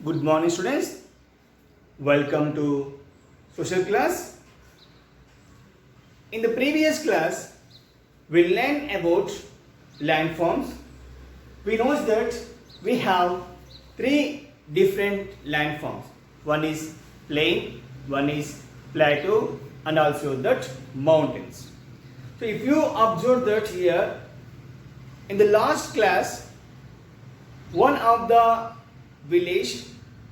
Good morning, students. Welcome to social class. In the previous class, we learned about landforms. We know that we have three different landforms. One is plain, one is plateau, and also that mountains. So if you observe that here, in the last class, one of the village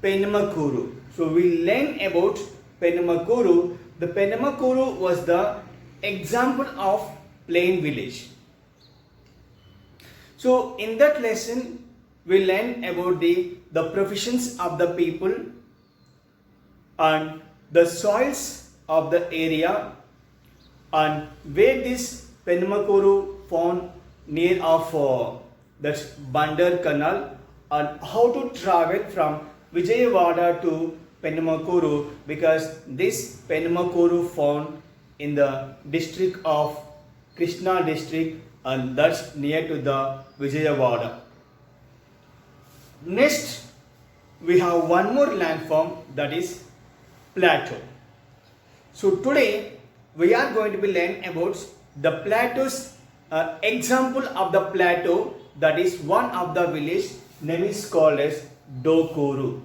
Penamakuru. So we learned about Penamakuru. The Penamakuru was the example of plain village. So in that lesson we learned about the professions of the people and the soils of the area and where this Penamakuru found near of that Bandar Canal and how to travel from Vijayawada to Penamakuru, because this Penamakuru found in the district of Krishna district and that's near to the Vijayawada. Next we have one more landform, that is plateau. So today we are going to be learning about the plateaus, example of the plateau, that is one of the village name is called as Dokuru.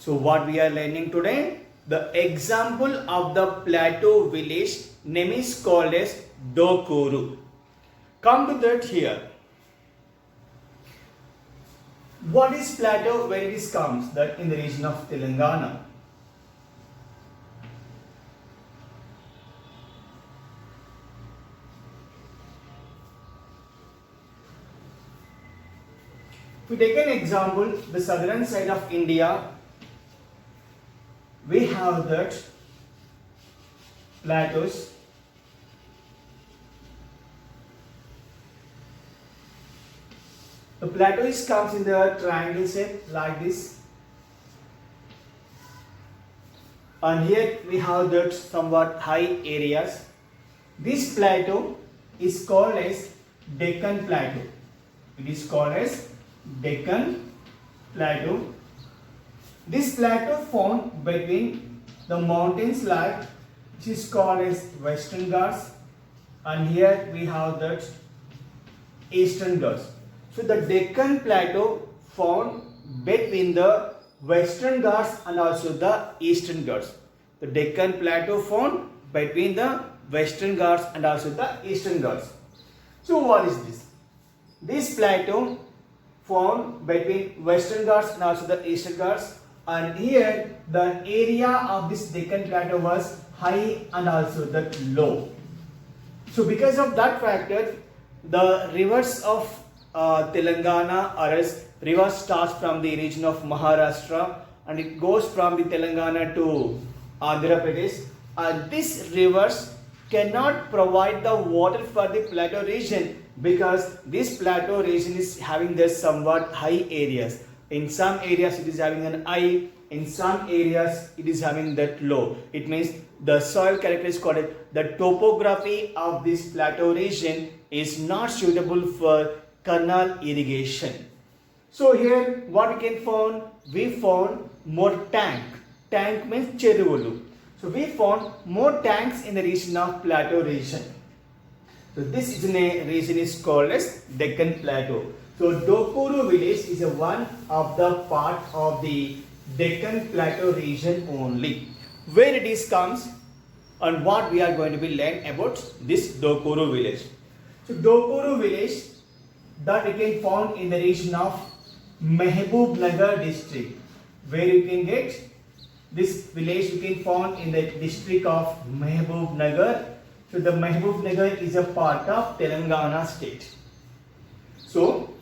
So what we are learning today, the example of the plateau village name is called as Dokuru. Come to that here. What is plateau? Where it comes? That in the region of Telangana. If we take an example, the southern side of India, we have that plateaus. The plateau comes in the triangle shape like this, and here we have that somewhat high areas. This plateau is called as Deccan Plateau. It is called as Deccan Plateau. This plateau found between the mountains like, which is called as Western Ghats, and here we have that Eastern Ghats. So the Deccan Plateau found between the Western Ghats and also the Eastern Ghats. The Deccan Plateau found between the Western Ghats and also the Eastern Ghats. So what is this? This plateau found between Western Ghats and also the Eastern Ghats, and here the area of this Deccan Plateau was high and also the low. So because of that factor, the rivers of Telangana, or else river starts from the region of Maharashtra and it goes from the Telangana to Andhra Pradesh, and these rivers cannot provide the water for the plateau region, because this plateau region is having the somewhat high areas. In some areas it is having an high, in some areas it is having that low. It means the soil character is called the topography of this plateau region is not suitable for canal irrigation. So here what we can find, we found more tank. Tank means cheruvulu. So we found more tanks in the region of plateau region. So this is a region is called as Deccan Plateau. So Dokuru village is a one of the part of the Deccan Plateau region only. Where it is comes and what we are going to be learning about this Dokuru village. So Dokuru village that we can found in the region of Mahbubnagar district. Where you can get this village you can found in the district of Mahbubnagar. So the Mahbubnagar is a part of Telangana state. So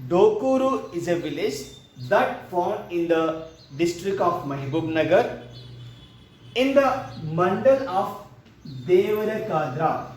Dokuru is a village that found in the district of Mahbubnagar in the mandal of Devarakadra.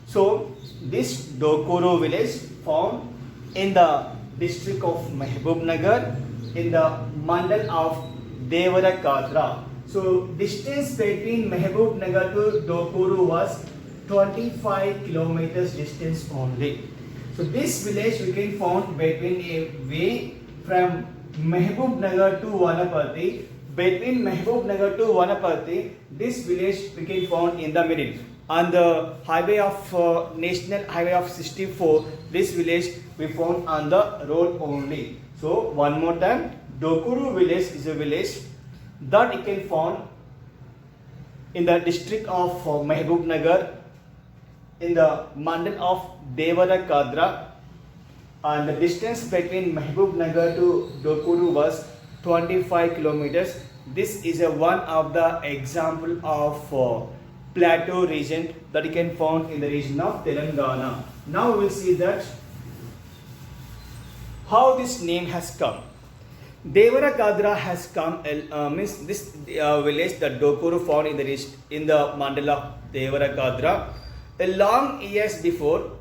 So this Dokuru village found in the district of Mahbubnagar in the mandal of Devarakadra. So distance between Mahbubnagar to Dokuru was 25 kilometers distance only. So this village we can found between a way from Mehboob Nagar to Vanapati. Between Mehboob Nagar to Vanapati, this village we can found in the middle. On the highway of National Highway of 64, this village we found on the road only. So one more time, Dokuru village is a village that you can found in the district of Mehboob Nagar, in the mandal of Devara Kadra, and the distance between Mehboob Nagar to Dokuru was 25 kilometers. This is one of the example of plateau region that you can find in the region of Telangana. Now we will see that how this name has come. Devara Kadra has come, means this village that Dokuru found in the mandal of Devara Kadra. A long years before,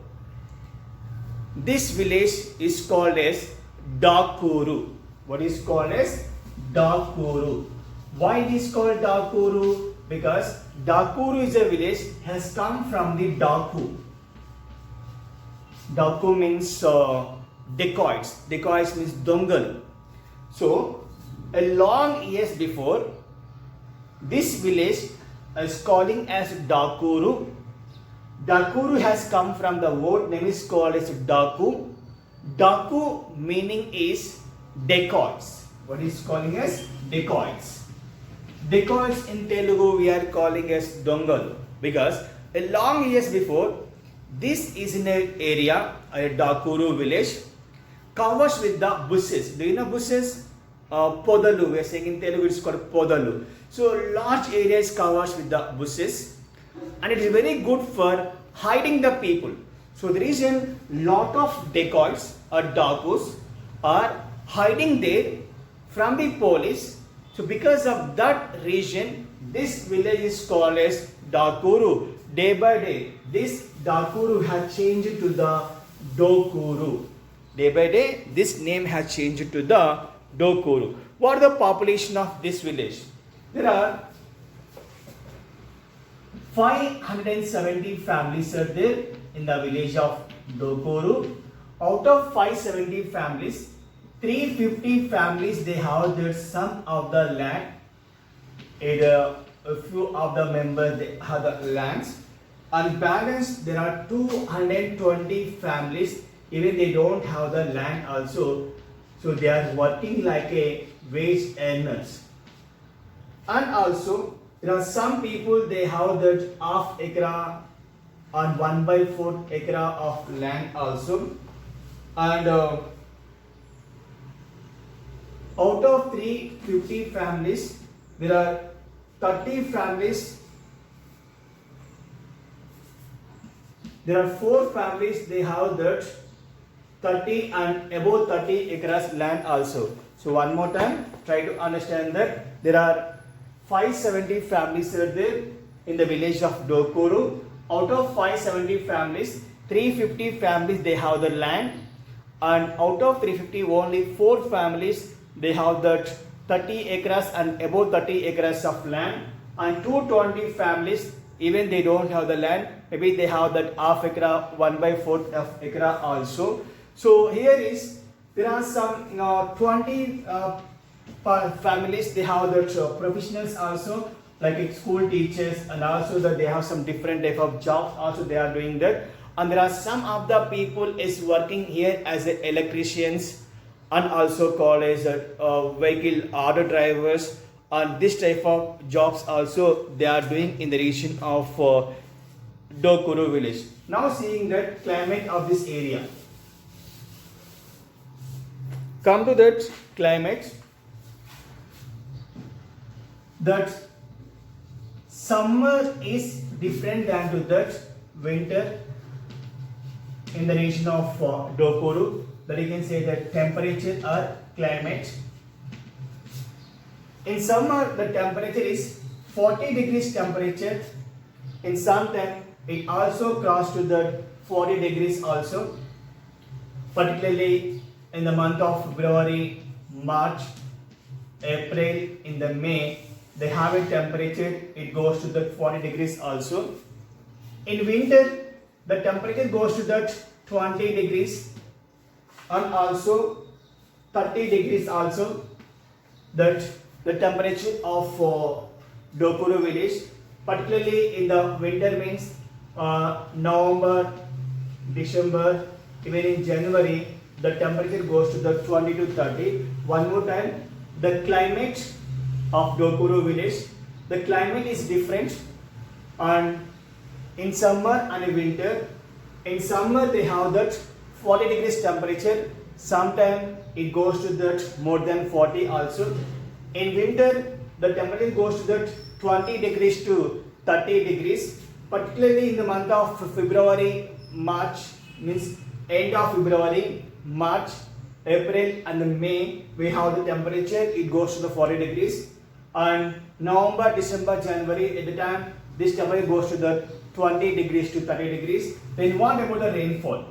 this village is called as Dakuru. What is called as Dakuru? Why it is called Dakuru? Because Dakuru is a village has come from the Daku. Daku means dacoits. Dacoits means dongal. So, a long years before, this village is calling as Dakuru. Dakuru has come from the word name is called as Daku. Daku meaning is dacoits. What is calling as dacoits? Dacoits in Telugu we are calling as dongal, because a long years before, this is in an area, a Dakuru village, covers with the bushes. Do you know bushes? Podalu. We are saying in Telugu it's called Podalu. So large areas covers with the bushes, and it is very good for hiding the people. So the reason lot of dacoits or dakus are hiding there from the police. So because of that reason, this village is called as Dakuru. Day by day, this Dakuru has changed to the Dokuru. Day by day, this name has changed to the Dokuru. What are the population of this village? There are 570 families are there in the village of Dokuru. Out of 570 families, 350 families they have their some of the land. Either a few of the members they have the lands. And balance there are 220 families even they don't have the land also. So they are working like a wage earners. And also there are some people they have that half acre and 1/4 acre of land also. And out of 350 families, there are 30 families. There are 4 families they have that 30 and above 30 acres land also. So one more time, try to understand that there are 570 families are there in the village of Dokuru. Out of 570 families, 350 families they have the land, and out of 350 only 4 families they have that 30 acres and above 30 acres of land, and 220 families even they don't have the land, maybe they have that half acre, 1/4 of acre also. So here is there are some 20 families they have that professionals also, like school teachers, and also that they have some different type of jobs also they are doing that. And there are some of the people is working here as electricians and also called as vehicle auto drivers, and this type of jobs also they are doing in the region of Dokuru village. Now seeing that climate of this area. Come to that climate, that summer is different than to that winter in the region of Dokuru, that you can say that temperature or climate. In summer the temperature is 40 degrees temperature. In summertime it also crossed to the 40 degrees also, particularly in the month of February, March, April, in the May, they have a temperature, it goes to the 40 degrees also. In winter, the temperature goes to that 20 degrees and also 30 degrees also, that the temperature of Dokuru village, particularly in the winter means November, December, even in January, the temperature goes to the 20 to 30. One more time, the climate of Dokuru village, the climate is different, and in summer and in winter, in summer they have that 40 degrees temperature, sometimes it goes to that more than 40 also. In winter, the temperature goes to that 20 degrees to 30 degrees, particularly in the month of February, March, means end of February, March, April and May, we have the temperature, it goes to the 40 degrees, and November, December, January, at the time this temperature goes to the 20 degrees to 30 degrees. Then what about the rainfall?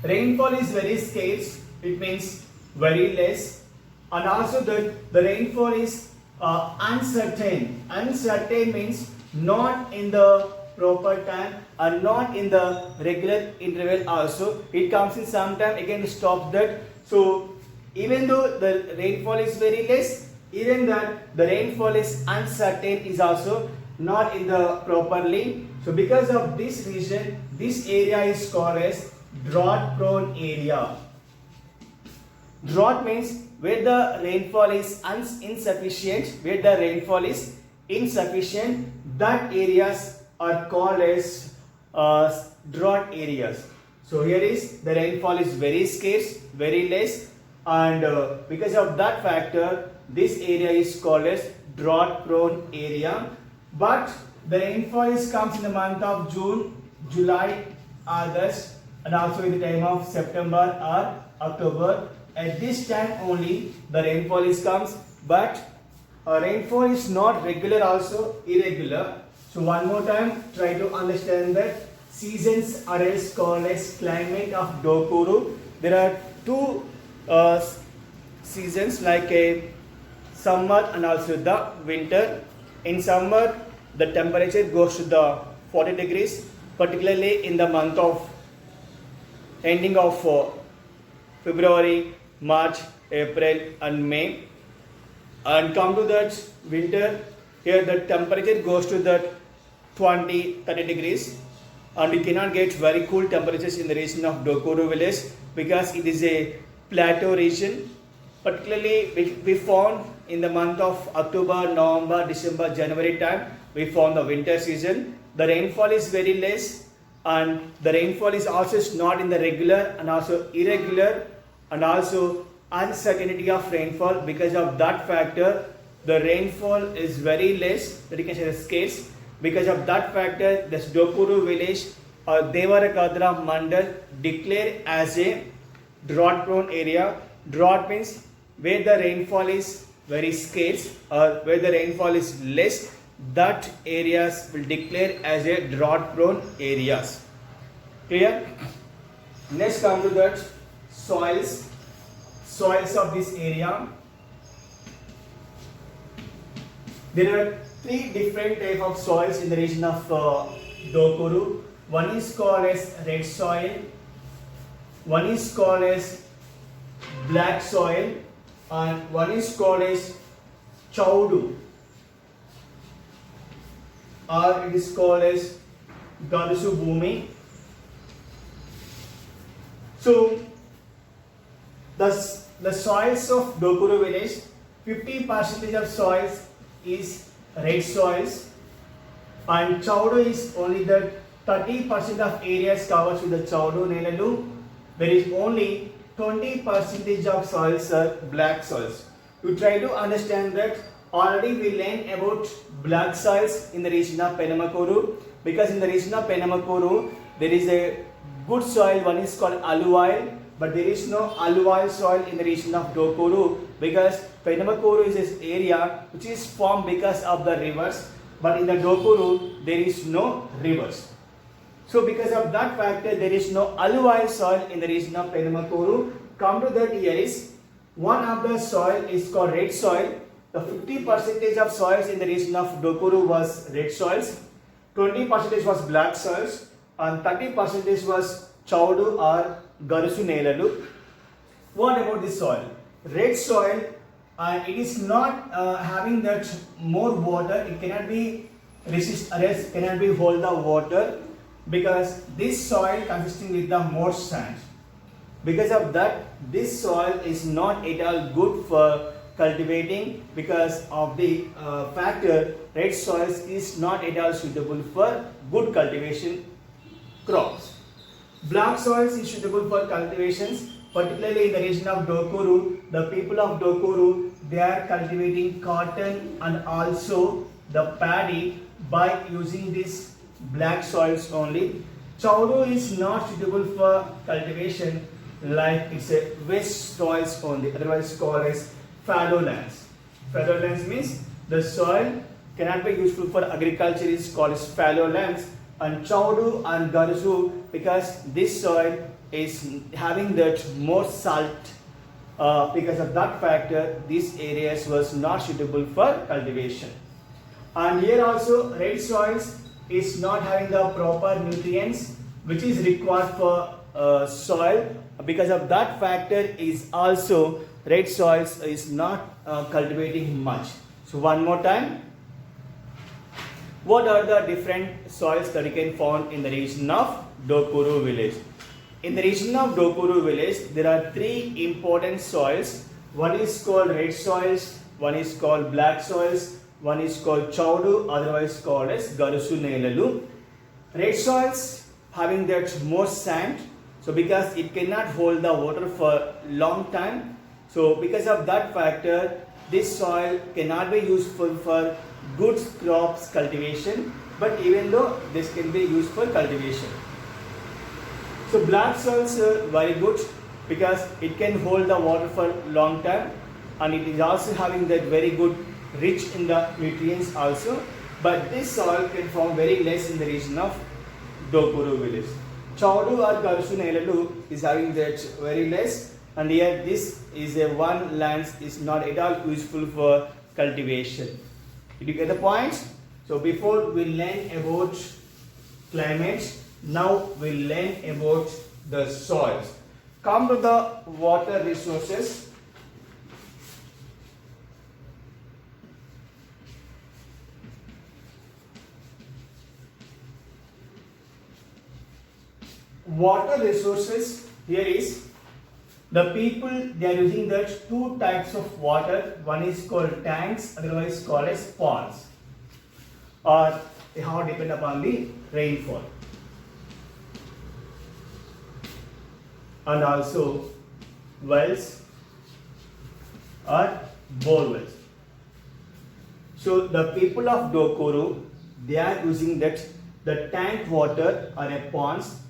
Rainfall is very scarce, it means very less, and also the rainfall is uncertain. Uncertain means not in the proper time and not in the regular interval also. It comes in some time, again stops that. So even though the rainfall is very less, even that the rainfall is uncertain is also not in the properly. So because of this reason, this area is called as drought prone area. Drought means where the rainfall is insufficient, where the rainfall is insufficient, that areas are called as drought areas. So here is the rainfall is very scarce, very less, and because of that factor, this area is called as drought prone area. But the rainfall comes in the month of June, July, August, and also in the time of September or October. At this time only the rainfall comes, but rainfall is not regular, also irregular. So one more time, try to understand that seasons are else called as climate of Dokuru. There are two seasons, like a summer and also the winter. In summer, the temperature goes to the 40 degrees, particularly in the month of ending of February, March, April and May. And come to that winter, here the temperature goes to that 20-30 degrees, and you cannot get very cool temperatures in the region of Dokuru village because it is a plateau region. Particularly we found in the month of October, November, December, January time, we found the winter season. The rainfall is very less, and the rainfall is also not in the regular and also irregular, and also uncertainty of rainfall. Because of that factor, the rainfall is very less, that you can say the scarce. Because of that factor, this Dokuru village or Devarakadra Mandal declared as a drought prone area. Drought means where the rainfall is very scarce or where the rainfall is less, that areas will declare as a drought prone areas. Clear? Next come to that soils of this area. There are three different types of soils in the region of Dokuru. One is called as red soil, one is called as black soil, and one is called as chaudu, or it is called as Gadusu Bhumi. So the soils of Dokuru village, 50% of soils is red soils, and chaudu is only that 30% of areas covers with the chaudu nelalu. There is only 20% of soils are black soils. You try to understand that. Already we learned about black soils in the region of Penamakuru, because in the region of Penamakuru there is a good soil, one is called alluvial, but there is no alluvial soil in the region of Dokuru, because Penamakuru is an area which is formed because of the rivers, but in the Dokuru there is no rivers. So because of that factor, there is no alluvial soil in the region of Penamakuru. Come to that, here is one of the soil is called red soil. The 50% of soils in the region of Dokuru was red soils, 20% was black soils, and 30% was chaudu or garusu nelalu. What about this soil? Red soil, it is not having that more water. It cannot be cannot be hold the water, because this soil consisting with the more sand. Because of that, this soil is not at all good for cultivating, because of the factor red soils is not at all suitable for good cultivation crops. Black soils is suitable for cultivations, particularly in the region of Dokuru. The people of Dokuru, they are cultivating cotton and also the paddy by using these black soils only. Chaudu is not suitable for cultivation, like it's a west soils only, otherwise called as fallow lands. Fallow lands means the soil cannot be useful for agriculture, is called as fallow lands. And Chaudu and Garusu, because this soil is having that more salt, because of that factor these areas was not suitable for cultivation. And here also red soils is not having the proper nutrients which is required for soil. Because of that factor is also red soils is not cultivating much. So one more time, what are the different soils that you can find in the region of Dokuru village? In the region of Dokuru village, there are three important soils. One is called red soils, one is called black soils, one is called Chaudu, otherwise called as Garusu Nelalu. Red soils having that more sand, so because it cannot hold the water for long time, so because of that factor this soil cannot be useful for good crops cultivation, but even though this can be used for cultivation. So black soils are very good because it can hold the water for long time, and it is also having that very good rich in the nutrients also, but this soil can form very less in the region of Dokuru village. Chaudu or Garusu Nelalu is having that very less, and here this is a one land is not at all useful for cultivation. Did you get the point? So before we learn about climate, now we learn about the soils. Come to the water resources. Water resources, here is the people, they are using that two types of water. One is called tanks, otherwise called as ponds, or how depend upon the rainfall, and also wells or bore wells. So the people of Dokuru, they are using that the tank water or a ponds,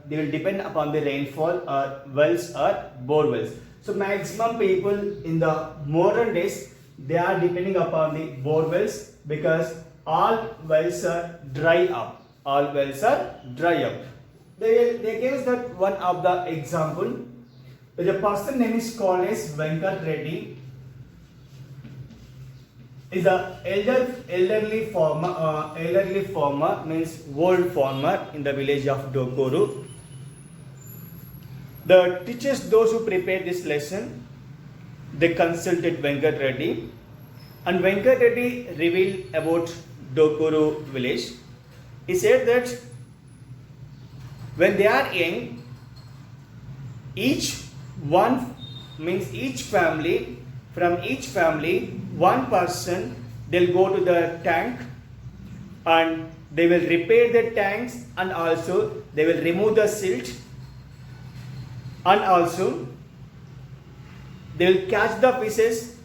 they will depend upon the rainfall or wells or bore wells. So maximum people in the modern days, they are depending upon the bore wells, because all wells are dry up. All wells are dry up. They gave us that one of the example. The person name is called as Venkat Reddy. Is the elderly farmer means old farmer in the village of Dokuru. The teachers, those who prepared this lesson, they consulted Venkat Reddy, and Venkat Reddy revealed about Dokuru village. He said that when they are young, each family, from each family, one person, they'll go to the tank and they will repair the tanks, and also they will remove the silt, and also they will catch the fishes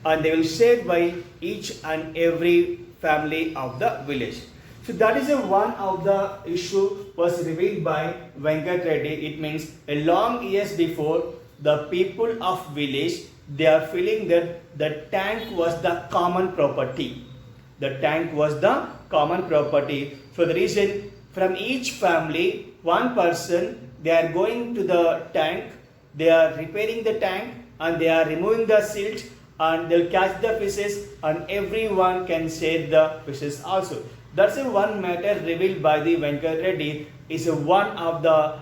and they will share by each and every family of the village. So that is one of the issue was revealed by Venkat Reddy. It means a long years before, the people of village, they are feeling that the tank was the common property. The tank was the common property. For the reason, from each family, one person, they are going to the tank, they are repairing the tank, and they are removing the silt, and they will catch the fishes, and everyone can share the fishes also. That's a one matter revealed by the Venkat Reddy is one of the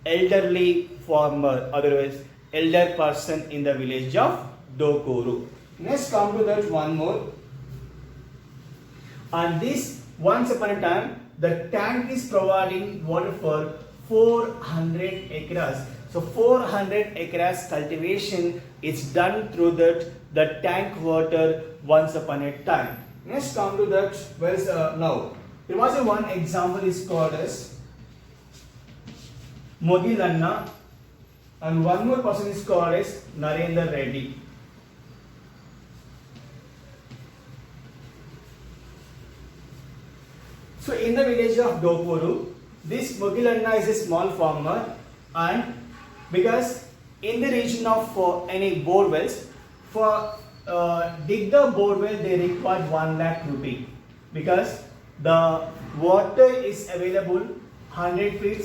elderly farmer, otherwise elder person in the village of Dokuru. Next come to that one more. And this once upon a time the tank is providing water for 400 acres. So 400 acres cultivation is done through the tank water once upon a time. Next come to that, where is now? There was a one example is called as Mogilanna, and one more person is called as Narendra Reddy. So in the village of Dokuru, this Mogilanna is a small farmer, and because in the region of any bore wells, for dig the bore well they require 1 lakh rupee, because the water is available 100 feet,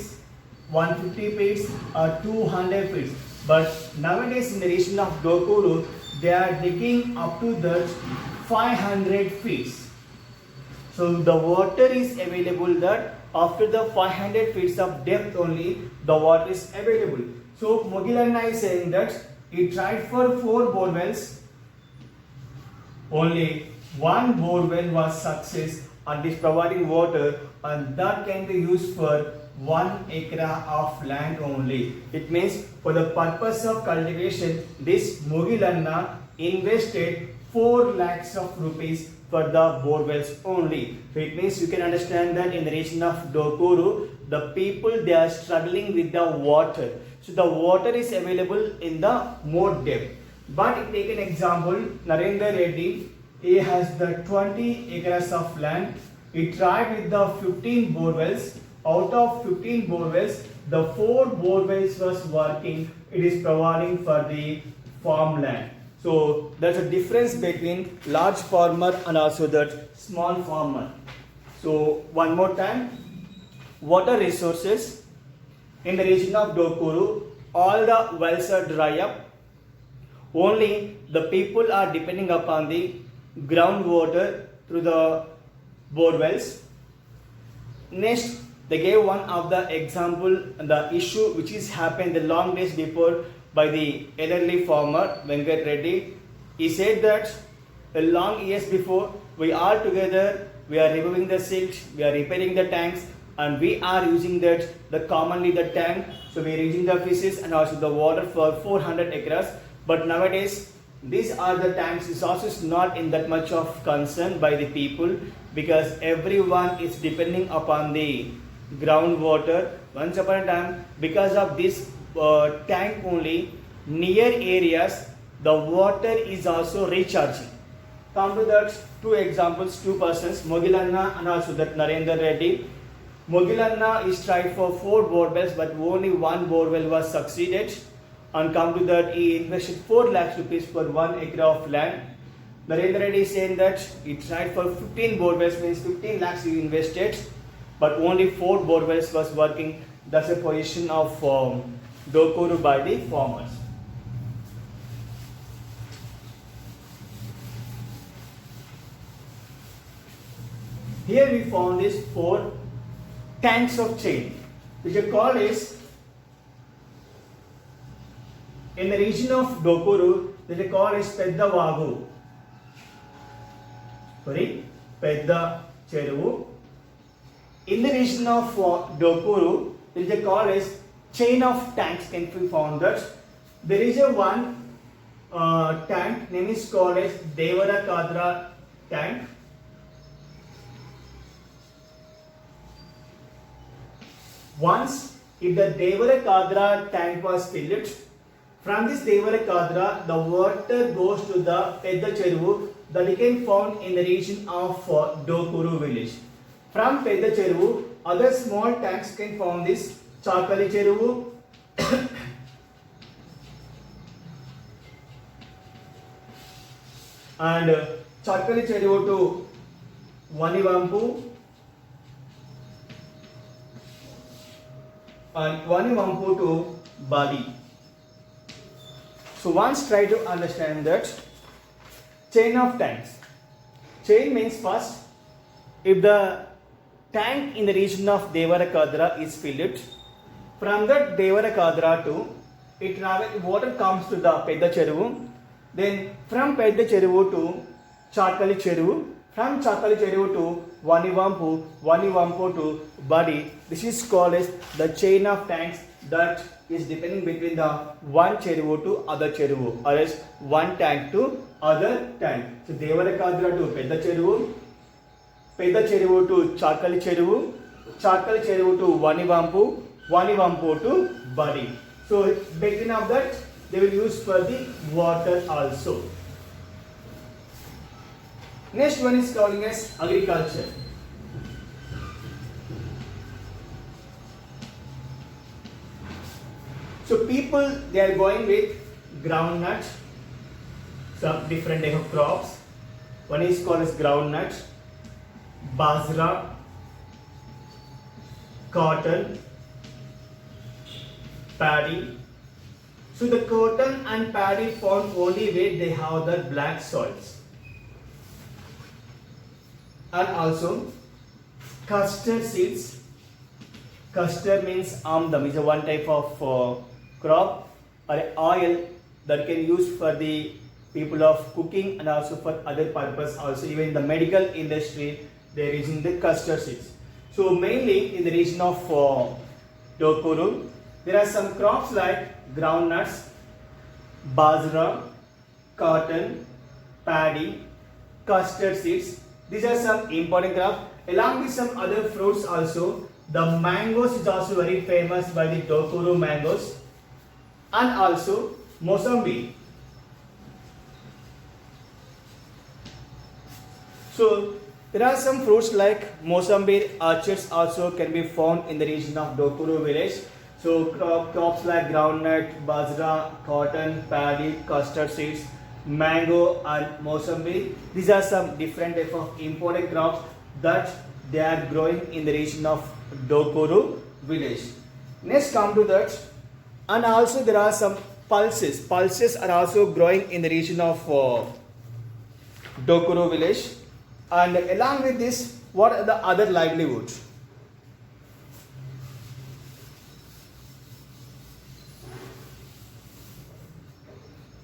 150 feet or 200 feet. But nowadays in the region of Dokuru, they are digging up to the 500 feet. So the water is available that after the 500 feet of depth only the water is available. So Mogilanna is saying that he tried for 4 bore wells, only 1 bore well was success and is providing water, and that can be used for 1 acre of land only. It means for the purpose of cultivation, this Mogilanna invested 4 lakhs of rupees for the bore wells only. So it means you can understand that in the region of Dokuru, the people they are struggling with the water. So the water is available in the more depth. But take an example, Narendra Reddy, he has the 20 acres of land. He tried with the 15 bore wells. Out of 15 bore wells, the 4 bore wells was working. It is providing for the farmland. So there's a difference between large farmer and also that small farmer. So one more time, water resources in the region of Dokuru, all the wells are dry up. Only the people are depending upon the groundwater through the bore wells. Next, they gave one of the example, the issue which is happened the long days before by the elderly farmer Venkat Reddy. He said that a long years before, we all together, we are removing the silt, we are repairing the tanks, and we are using that the commonly the tank. So we are using the fishes and also the water for 400 acres. But nowadays, these are the tanks is also not in that much of concern by the people, because everyone is depending upon the groundwater. Once upon a time, because of this tank only, near areas the water is also recharging. Come to that 2 examples, 2 persons, Mogilanna and also that Narendra Reddy. Mogilanna is tried for 4 bore wells, but only 1 bore well was succeeded. And come to that, he invested 4 lakhs rupees for 1 acre of land. Narendra Reddy is saying that he tried for 15 bore wells, means 15 lakhs he invested, but only 4 bore wells was working. That's a position of Dokuru by the farmers. Here we found these 4 tanks of chain, which are called as, in the region of Dokuru, they are called as Pedda Vagu. Sorry, Pedda Cheruvu. In the region of Dokuru, there is a called as chain of tanks can be found that. There is a one tank name is called as Devara Kadra tank. Once if the Devara Kadra tank was filled, from this Devara Kadra the water goes to the Pedda Cheruvu that you can found in the region of Dokuru village. From Pedda Cheruvu, other small tanks can found this Chakali Cheruvu, and Chakali Cheruvu to Vanivampu, and Vanivampu to Bali. So once try to understand that chain of tanks. Chain means first, if the tank in the region of Devarakadra is filled. From that Devarakadra to it travel water comes to the Pedda Cheruvu. Then from Pedda Cheruvu to Chakali Cheruvu. From Chakali Cheruvu to Vanivampu to Badi. This is called as the chain of tanks that is depending between the one Cheruvu to other Cheruvu, or else one tank to other tank. So Devarakadra to Pedda Cheruvu, Pedda Cheruvu to Chakali Cheruvu, Chakali Cheruvu to Vanivampu, Vanivampu to Badi. So between of that they will use for the water also. Next one is calling as agriculture. So people, they are going with groundnut, some different type of crops. One is called as groundnut, basra, cotton, paddy. So the cotton and paddy found only where they have the black soils. And also custard seeds. Custard means amdam, is a one type of crop or oil that can use for the people of cooking and also for other purpose. Also even in the medical industry they are using the custard seeds. So mainly in the region of Dokuru there are some crops like groundnuts, basra, cotton, paddy, custard seeds. These are some important crops. Along with some other fruits also, the mangoes is also very famous by the Dokuru mangoes, and also Mozambique. So there are some fruits like Mozambique orchards also can be found in the region of Dokuru village. So crops like groundnut, basra, cotton, paddy, custard seeds, mango and Mozambique. These are some different type of important crops that they are growing in the region of Dokuru village. Next come to that, and also there are some pulses. Pulses are also growing in the region of Dokuru village. And along with this, what are the other livelihoods?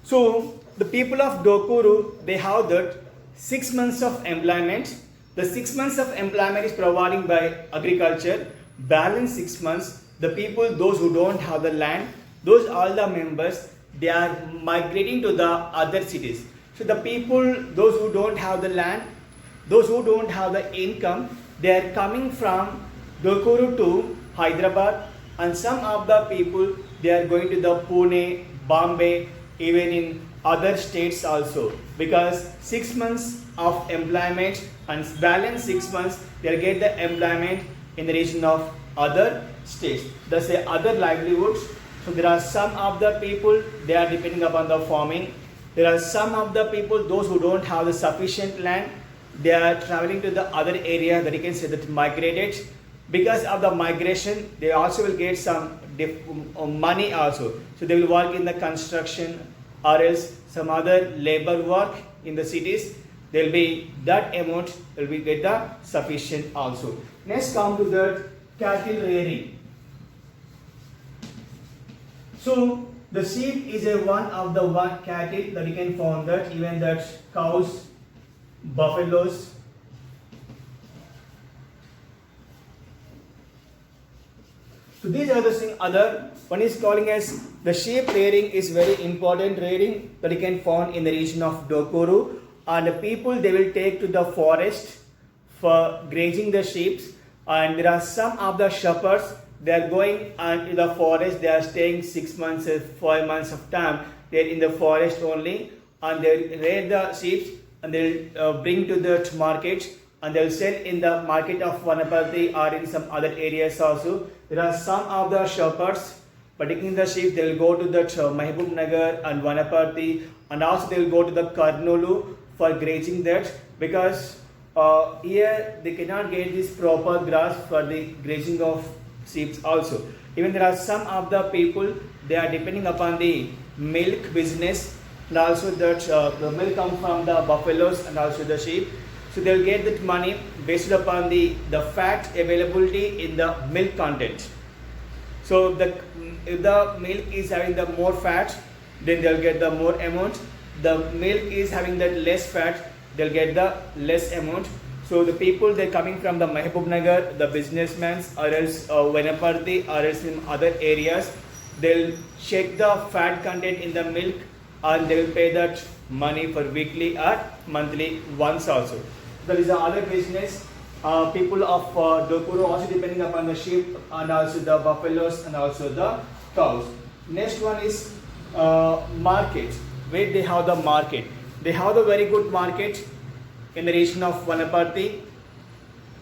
So the people of Dokuru, they have that 6 months of employment. The 6 months of employment is provided by agriculture. Balance 6 months, the people, those who don't have the land, those all the members, they are migrating to the other cities. So the people, those who don't have the land, those who don't have the income, they are coming from Dokuru to Hyderabad, and some of the people, they are going to the Pune, Bombay, even in other states also, because 6 months of employment and balance 6 months they get the employment in the region of other states. Thus other livelihoods. So there are some of the people, they are depending upon the farming. There are some of the people, those who don't have the sufficient land, they are traveling to the other area, that you can say that migrated. Because of the migration, they also will get some money also. So they will work in the construction or else some other labor work in the cities. There will be that amount will be get the sufficient also. Next come to the cattle rearing. So the sheep is a one of the one cattle that you can find that, even that cows, buffaloes. So these are the thing other. One is calling as the sheep rearing is very important rearing that you can find in the region of Dokuru, and the people, they will take to the forest for grazing the sheep, and there are some of the shepherds, they are going into the forest, they are staying 6 months, 5 months of time, they are in the forest only, and they will rear the sheep and they will bring to the market, and they will sell in the market of Vanapati or in some other areas also. There are some of the shepherds, but taking the sheep, they will go to the Mahbub Nagar and Vanapati, and also they will go to the Karnulu for grazing that, because here they cannot get this proper grass for the grazing of sheep also. Even there are some of the people, they are depending upon the milk business, and also that the milk comes from the buffaloes and also the sheep. So they'll get that money based upon the fat availability in the milk content. So if the milk is having the more fat, then they'll get the more amount. The milk is having that less fat, they'll get the less amount. So the people, they're coming from the Mahbubnagar, the businessmen, or else Vanaparthi, or else in other areas, they'll check the fat content in the milk and they will pay that money for weekly or monthly once also. There is another business. People of Dokuru also depending upon the sheep and also the buffaloes and also the cows. Next one is market. Where they have the market? They have the very good market in the region of Vanaparthi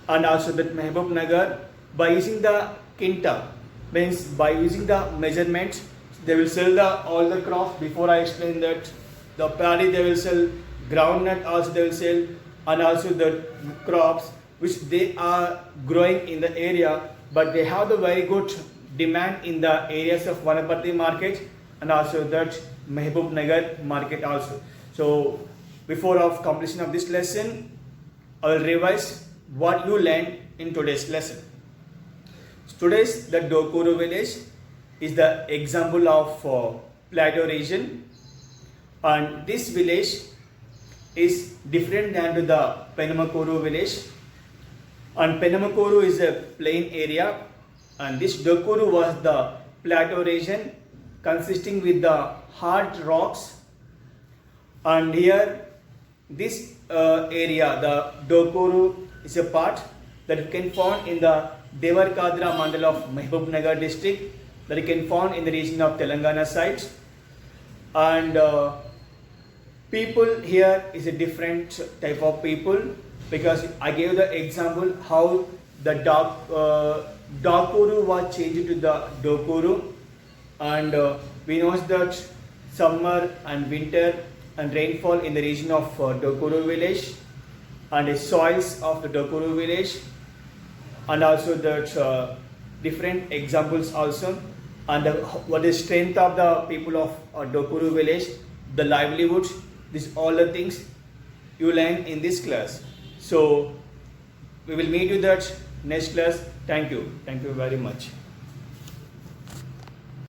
and also the Mahbubnagar. By using the kinta, means by using the measurements, they will sell all the crops. Before I explain that, the paddy they will sell, groundnut also they will sell, and also the crops which they are growing in the area, but they have the very good demand in the areas of Vanaparthi market and also that Mahbubnagar market also. So before of completion of this lesson, I will revise what you learned in today's lesson. Today's the Dokuru village is the example of plateau region, and this village is different than to the Penamakuru village. And Penamakuru is a plain area, and this Dokuru was the plateau region consisting with the hard rocks. And here this area, the Dokuru, is a part that you can find in the Devarkadra mandal of Mahbubnagar district, that you can find in the region of Telangana side. And people here is a different type of people, because I gave the example how the Dokuru was changed to the Dokuru, and we know that summer and winter and rainfall in the region of Dokuru village, and the soils of the Dokuru village, and also that different examples also, and what is strength of the people of Dokuru village, the livelihoods, these all the things you learn in this class. So we will meet you that next class. Thank you very much.